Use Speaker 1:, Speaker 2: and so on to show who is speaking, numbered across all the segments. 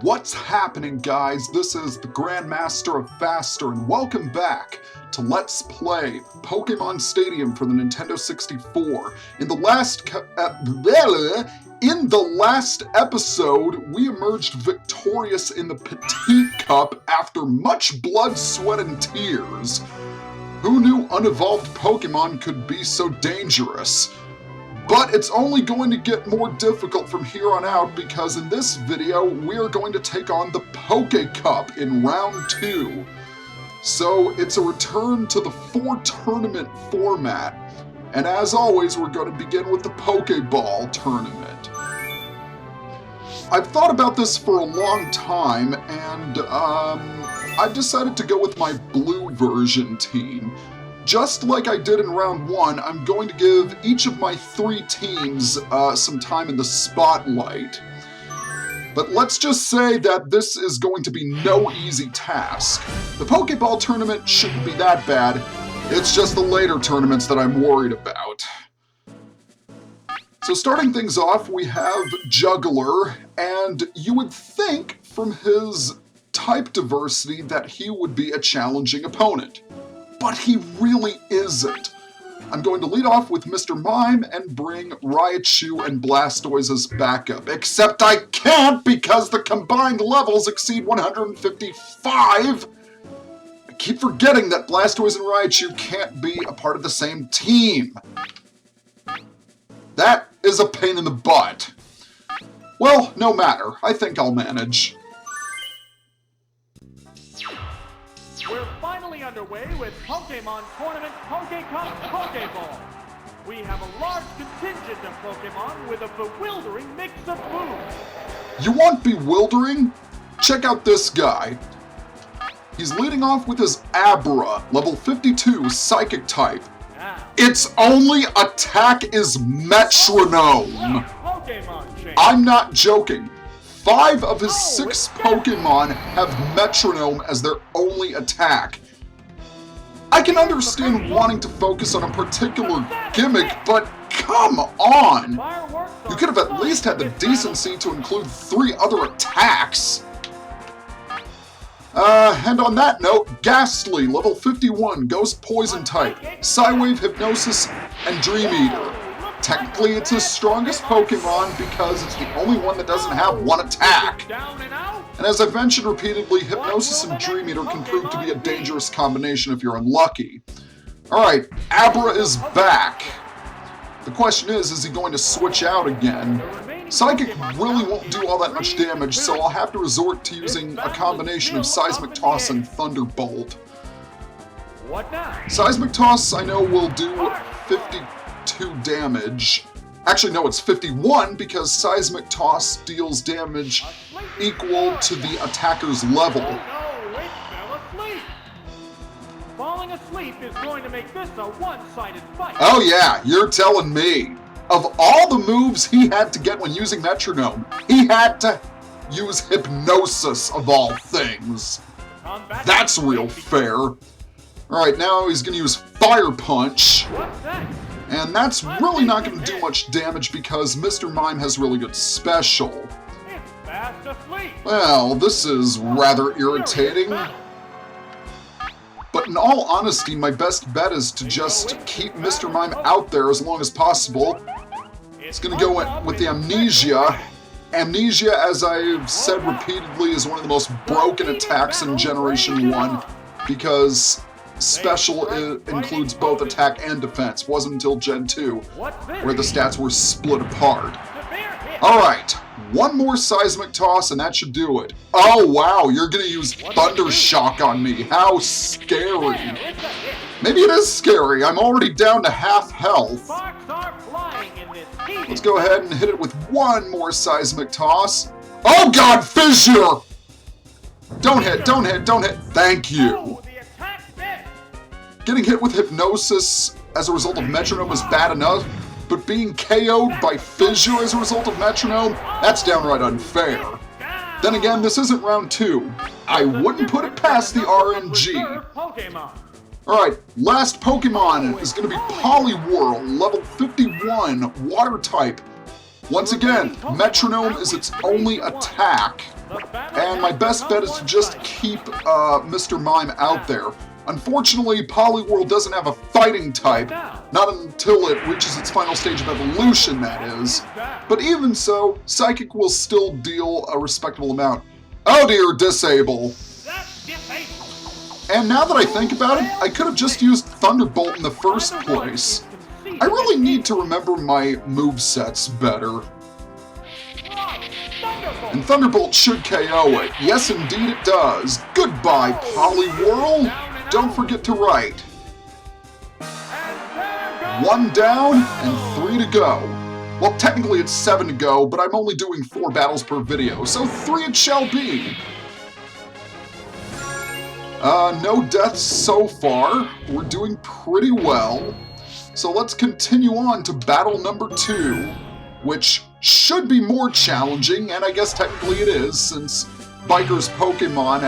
Speaker 1: What's happening, guys? This is the Grandmaster of Faster, and welcome back to Let's Play Pokemon Stadium for the Nintendo 64. In the last episode, we emerged victorious in the Poké Cup after much blood, sweat, and tears. Who knew unevolved Pokemon could be so dangerous? But it's only going to get more difficult from here on out because in this video, we are going to take on the Poké Cup in round 2. So it's a return to the 4-tournament format. And as always, we're going to begin with the Poké Ball tournament. I've thought about this for a long time, and I've decided to go with my blue version team. Just like I did in round 1, I'm going to give each of my 3 teams some time in the spotlight. But let's just say that this is going to be no easy task. The Poké Ball tournament shouldn't be that bad, it's just the later tournaments that I'm worried about. So starting things off, we have Juggler, and you would think from his type diversity that he would be a challenging opponent. But he really isn't. I'm going to lead off with Mr. Mime and bring Raichu and Blastoise as backup. Except I can't because the combined levels exceed 155! I keep forgetting that Blastoise and Raichu can't be a part of the same team. That is a pain in the butt. Well, no matter. I think I'll manage.
Speaker 2: We're finally underway with Pokemon Tournament Poké Cup Poké Ball. We have a large contingent of Pokemon with a bewildering mix of moves.
Speaker 1: You want bewildering? Check out this guy. He's leading off with his Abra, level 52, Psychic type. Its only attack is Metronome. I'm not joking. 5 of his 6 Pokemon have Metronome as their only attack. I can understand wanting to focus on a particular gimmick, but come on! You could have at least had the decency to include 3 other attacks. And on that note, Ghastly, level 51, Ghost Poison type, Psywave, Hypnosis, and Dream Eater. Technically, it's his strongest Pokemon because it's the only one that doesn't have 1 attack. And as I've mentioned repeatedly, Hypnosis and Dream Eater can prove to be a dangerous combination if you're unlucky. Alright, Abra is back. The question is he going to switch out again? Psychic really won't do all that much damage, so I'll have to resort to using a combination of Seismic Toss and Thunderbolt. Seismic Toss, I know, will do 52 damage. Actually, no, it's 51 because Seismic Toss deals damage equal to the attacker's level.
Speaker 2: Falling asleep is going to make this a one-sided fight.
Speaker 1: Oh yeah, you're telling me. Of all the moves he had to get when using Metronome, he had to use Hypnosis of all things. That's real fair. Alright, now he's going to use Fire Punch. And that's really not going to do much damage because Mr. Mime has really good special. Well, this is rather irritating. But in all honesty, my best bet is to just keep Mr. Mime out there as long as possible. It's going to go with the Amnesia. Amnesia, as I've said repeatedly, is one of the most broken attacks in Generation 1 because Special includes both attack and defense. Wasn't until Gen 2 where the stats were split apart. Alright, 1 more Seismic Toss and that should do it. Oh wow, you're gonna use Thunder Shock on me. How scary. Maybe it is scary. I'm already down to half health. Let's go ahead and hit it with 1 more Seismic Toss. Oh god, Fissure! Don't hit, don't hit, don't hit. Thank you. Getting hit with Hypnosis as a result of Metronome is bad enough, but being KO'd by Fissure as a result of Metronome, that's downright unfair. Then again, this isn't round 2. I wouldn't put it past the RNG. Alright, last Pokemon is going to be Poliwhirl, level 51, Water type. Once again, Metronome is its only attack. my best bet is to just keep Mr. Mime out there. Unfortunately, Poliwhirl doesn't have a fighting type, not until it reaches its final stage of evolution, that is. But even so, Psychic will still deal a respectable amount. Oh dear, Disable. And now that I think about it, I could have just used Thunderbolt in the first place. I really need to remember my movesets better. And Thunderbolt should KO it. Yes, indeed it does. Goodbye, Poliwhirl. Don't forget to write. 1 down and 3 to go. Well, technically it's 7 to go, but I'm only doing 4 battles per video, so 3 it shall be. No deaths so far. We're doing pretty well. So let's continue on to battle number 2, which should be more challenging, and I guess technically it is, since Biker's Pokemon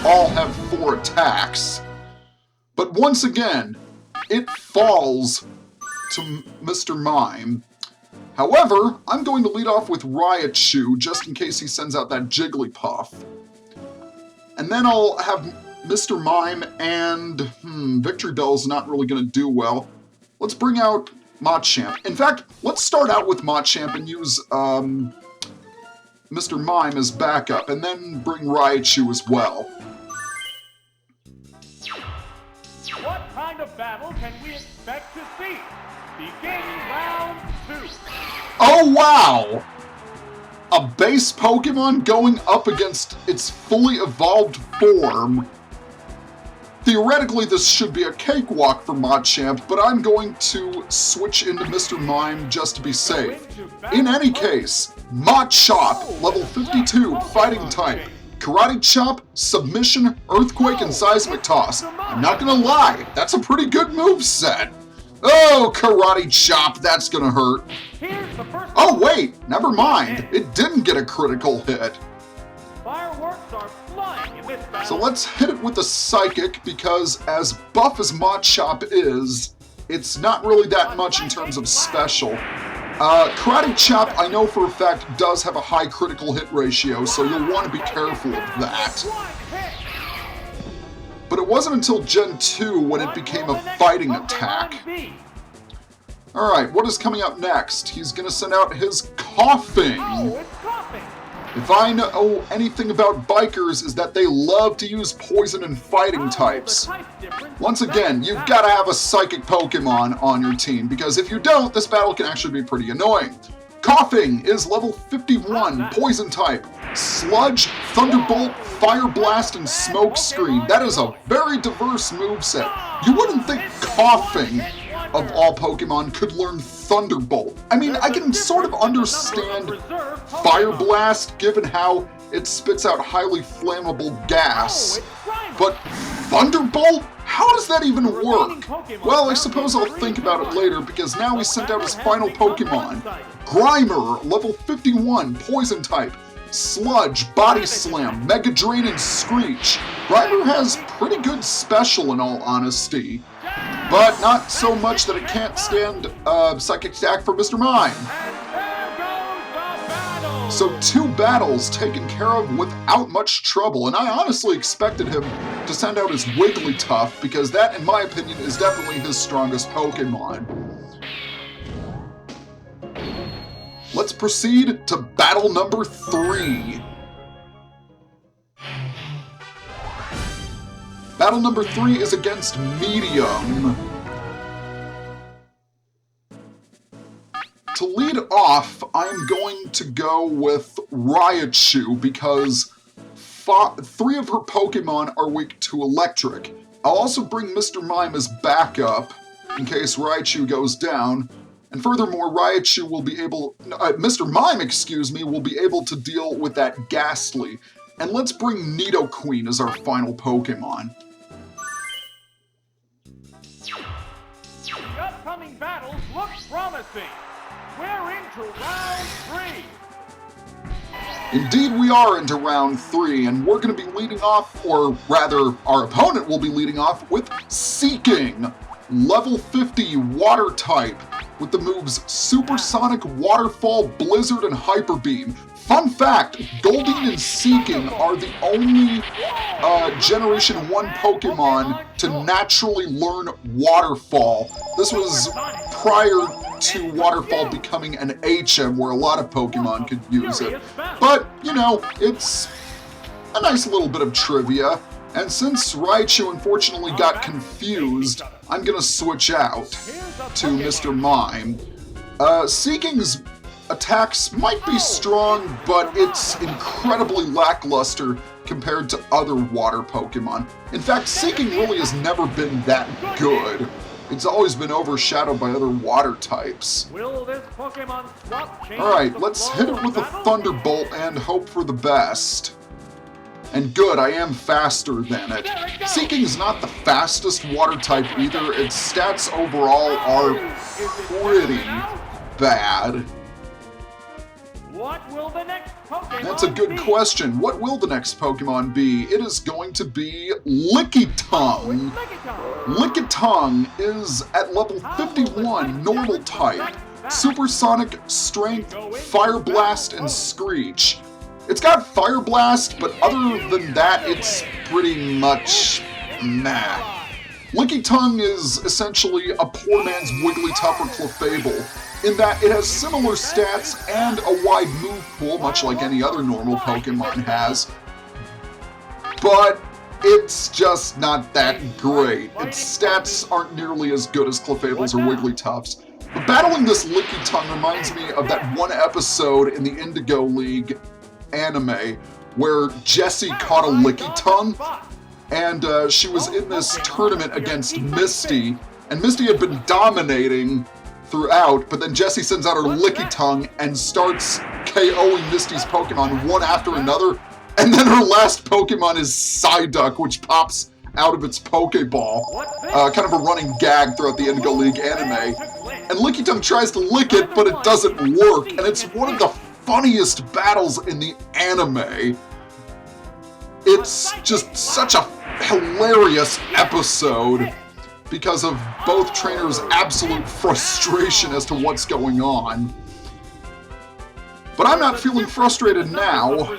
Speaker 1: all have 4 attacks. But once again, it falls to Mr. Mime. However, I'm going to lead off with Raichu, just in case he sends out that Jigglypuff. And then I'll have Mr. Mime and... Victory Bell's not really going to do well. Let's bring out Machamp. In fact, let's start out with Machamp and use Mr. Mime as backup, and then bring Raichu as well.
Speaker 2: What kind of battle can we expect to see? Begin round 2.
Speaker 1: Oh wow! A base Pokemon going up against its fully evolved form. Theoretically, this should be a cakewalk for Machamp, but I'm going to switch into Mr. Mime just to be safe. In any case, Machop, level 52, fighting type. Karate Chop, Submission, Earthquake, and Seismic Toss. I'm not gonna lie, that's a pretty good moveset. Oh, Karate Chop, that's gonna hurt. Oh wait, never mind, it didn't get a critical hit.
Speaker 2: Fireworks are flying in this battle.
Speaker 1: So let's hit it with the Psychic, because as buff as Machop is, it's not really that much in terms of special. Karate Chop, I know for a fact, does have a high critical hit ratio, so you'll want to be careful of that. But it wasn't until Gen 2 when it became a fighting attack. Alright, what is coming up next? He's gonna send out his Coughing. If I know anything about bikers, is that they love to use poison and fighting types. Once again, you've got to have a psychic Pokemon on your team, because if you don't, this battle can actually be pretty annoying. Coughing is level 51, poison type. Sludge, Thunderbolt, Fire Blast, and Smoke Screen. That is a very diverse moveset. You wouldn't think Coughing, of all Pokemon, could learn Thunderbolt. I mean, I can sort of understand Fire Blast, given how it spits out highly flammable gas. But Thunderbolt? How does that even work? Well, I suppose I'll think about it later, because now he sent out his final Pokemon. Grimer, level 51, poison type. Sludge, Body Slam, Mega Drain, and Screech. Grimer has pretty good special in all honesty, but not so much that it can't stand Psychic Attack for Mr. Mime. So 2 battles taken care of without much trouble, and I honestly expected him to send out his Wigglytuff, because that, in my opinion, is definitely his strongest Pokemon. Let's proceed to battle number 3. Battle number 3 is against Medium. To lead off, I'm going to go with Raichu, because 3 of her Pokemon are weak to Electric. I'll also bring Mr. Mime as backup, in case Raichu goes down. And furthermore, Raichu will be able... Mr. Mime, excuse me, will be able to deal with that Ghastly. And let's bring Nidoqueen as our final Pokemon.
Speaker 2: The upcoming battles look promising. We're into round 3.
Speaker 1: Indeed, we are into round 3, and we're going to be leading off, or rather, our opponent will be leading off with Seeking, level 50 water type, with the moves Supersonic, Waterfall, Blizzard, and Hyper Beam. Fun fact, Goldeen and Seeking are the only Generation 1 Pokemon to naturally learn Waterfall. This was prior to Waterfall becoming an HM where a lot of Pokemon could use it. But, you know, it's a nice little bit of trivia. And since Raichu unfortunately got confused, I'm gonna switch out to Mr. Mime. Seeking's attacks might be strong, but it's incredibly lackluster compared to other water Pokemon. In fact, Seeking really has never been that good. It's always been overshadowed by other water types. Alright, let's hit it with a Thunderbolt and hope for the best. And good, I am faster than it. Seeking's not the fastest water type either. Its stats overall are pretty bad.
Speaker 2: What will the next Pokemon
Speaker 1: That's a good question. What will the next Pokemon be? It is going to be Lickitung. Lickitung is at level 51, normal type. Supersonic, Strength, Fire Blast, and Screech. It's got Fire Blast, but other than that, it's pretty much meh. Lickitung is essentially a poor man's Wigglytuff or Clefable, in that it has similar stats and a wide move pool, much like any other normal Pokemon has. But it's just not that great. Its stats aren't nearly as good as Clefable's or Wigglytuff's. But battling this Lickitung reminds me of that one episode in the Indigo League anime where Jessie caught a Lickitung, and she was in this tournament against Misty, and Misty had been dominating throughout, but then Jessie sends out her Lickitung and starts KOing Misty's Pokemon one after another, and then her last Pokemon is Psyduck, which pops out of its Poké Ball. Kind of a running gag throughout the Indigo League anime. And Lickitung tries to lick it, but it doesn't work, and it's one of the funniest battles in the anime. It's just such a hilarious episode because of both trainers' absolute frustration as to what's going on. But I'm not feeling frustrated now,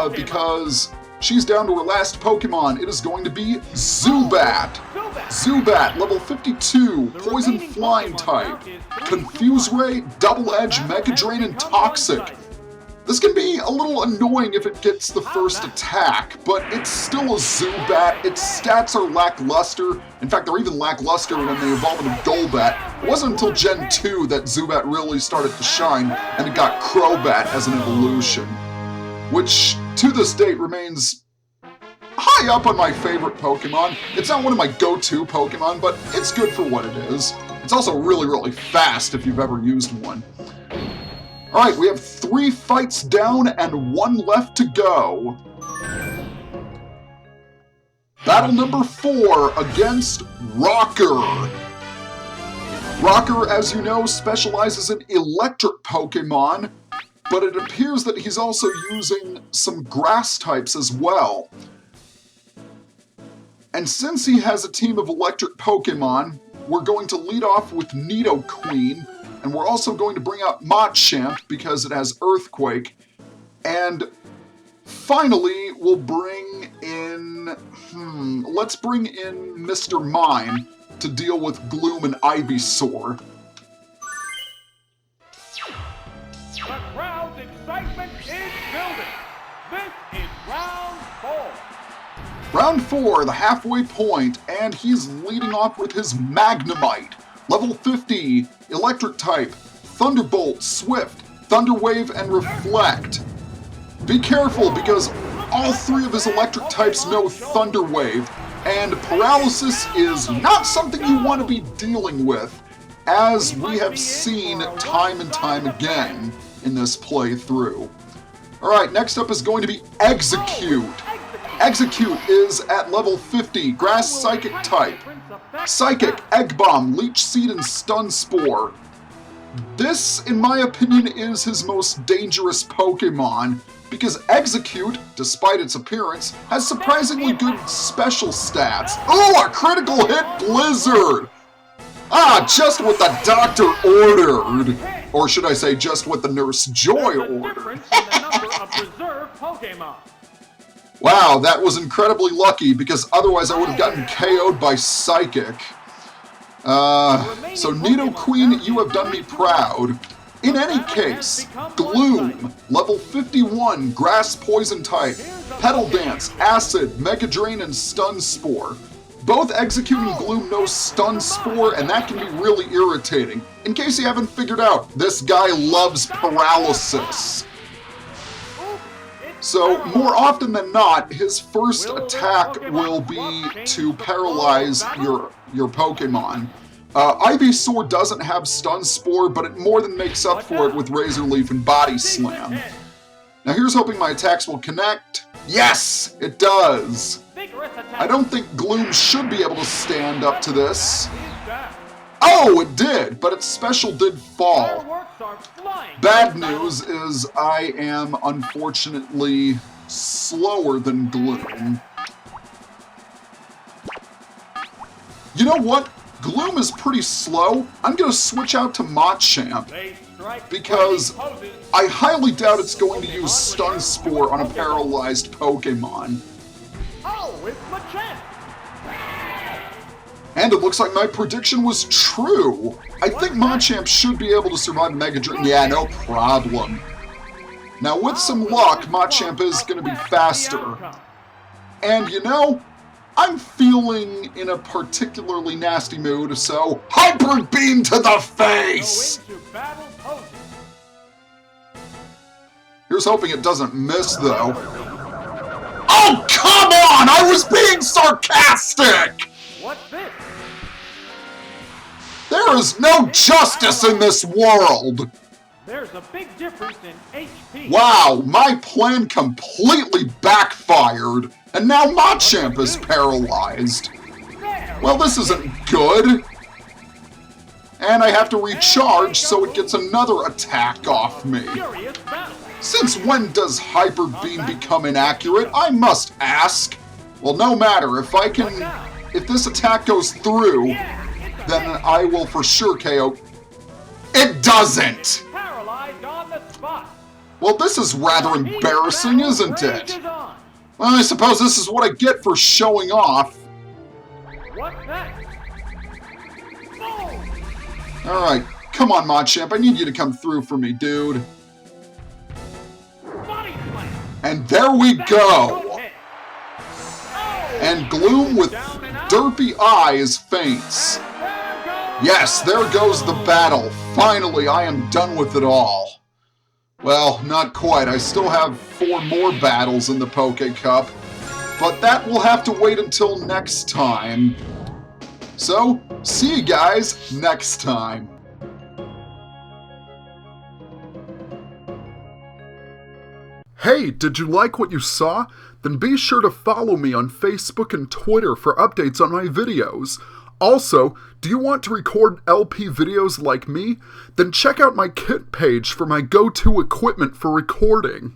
Speaker 1: because she's down to her last Pokemon. It is going to be Zubat. Zubat, level 52, Poison Flying type. Confuse Ray, Double Edge, Mega Drain, and Toxic. This can be a little annoying if it gets the first attack, but it's still a Zubat. Its stats are lackluster. In fact, they're even lackluster when they evolve into Golbat. It wasn't until Gen 2 that Zubat really started to shine, and it got Crobat as an evolution, which to this date remains high up on my favorite Pokemon. It's not one of my go-to Pokemon, but it's good for what it is. It's also really, really fast if you've ever used one. Alright, we have 3 fights down and 1 left to go. Battle number 4 against Rocker. Rocker, as you know, specializes in electric Pokemon, but it appears that he's also using some grass types as well. And since he has a team of electric Pokemon, we're going to lead off with Nidoqueen, and we're also going to bring out Machamp because it has Earthquake. And finally, we'll bring in... let's bring in Mr. Mime to deal with Gloom and Ivysaur.
Speaker 2: The crowd's excitement is building. This is round 4.
Speaker 1: Round 4, the halfway point, and he's leading off with his Magnemite. Level 50, Electric type, Thunderbolt, Swift, Thunderwave, and Reflect. Be careful because all 3 of his electric types know Thunderwave, and Paralysis is not something you want to be dealing with, as we have seen time and time again in this playthrough. Alright, next up is going to be Execute. Execute is at level 50, Grass Psychic type. Psychic, Egg Bomb, Leech Seed, and Stun Spore. This, in my opinion, is his most dangerous Pokemon, because Execute, despite its appearance, has surprisingly good special stats. Oh, a critical hit Blizzard! Ah, just what the doctor ordered! Or should I say, just what the Nurse Joy ordered.
Speaker 2: Difference in the number of reserve Pokemon.
Speaker 1: Wow, that was incredibly lucky, because otherwise I would have gotten KO'd by Psychic. So Nidoqueen, you have done me proud. In any case, Gloom, level 51, Grass Poison type, Petal Dance, Acid, Mega Drain, and Stun Spore. Both executing Gloom knows Stun Spore, and that can be really irritating. In case you haven't figured out, this guy loves paralysis. So, more often than not, his first attack will be to paralyze your Pokemon. Ivysaur doesn't have Stun Spore, but it more than makes up for it with Razor Leaf and Body Slam. Now here's hoping my attacks will connect. Yes, it does. I don't think Gloom should be able to stand up to this. Oh, it did, but its special did fall. Bad news is I am unfortunately slower than Gloom. You know what? Gloom is pretty slow. I'm going to switch out to Machamp because I highly doubt it's going to use Stun Spore on a paralyzed Pokemon.
Speaker 2: Oh, it's Machamp!
Speaker 1: And it looks like my prediction was true. I think Machamp should be able to survive Mega Drain. Yeah, no problem. Now, with some luck, Machamp is going to be faster. And you know, I'm feeling in a particularly nasty mood, so Hyper Beam to the face! Here's hoping it doesn't miss, though. Oh, come on! I was being sarcastic!
Speaker 2: What's this?
Speaker 1: There is no justice in this world!
Speaker 2: There's a big difference in HP.
Speaker 1: Wow, my plan completely backfired, and now Machamp is paralyzed. Well, this isn't good. And I have to recharge so it gets another attack off me. Since when does Hyper Beam become inaccurate? I must ask. Well, no matter. If this attack goes through, then I will for sure KO. It doesn't! Well, this is rather embarrassing, isn't it? Well, I suppose this is what I get for showing off. Alright, come on, Machamp, I need you to come through for me, dude. And there we go! And Gloom with derpy eyes faints. Yes, there goes the battle. Finally, I am done with it all. Well, not quite. I still have 4 more battles in the Poké Cup, but that will have to wait until next time. So, see you guys next time. Hey, did you like what you saw? Then be sure to follow me on Facebook and Twitter for updates on my videos. Also, do you want to record LP videos like me? Then check out my kit page for my go-to equipment for recording.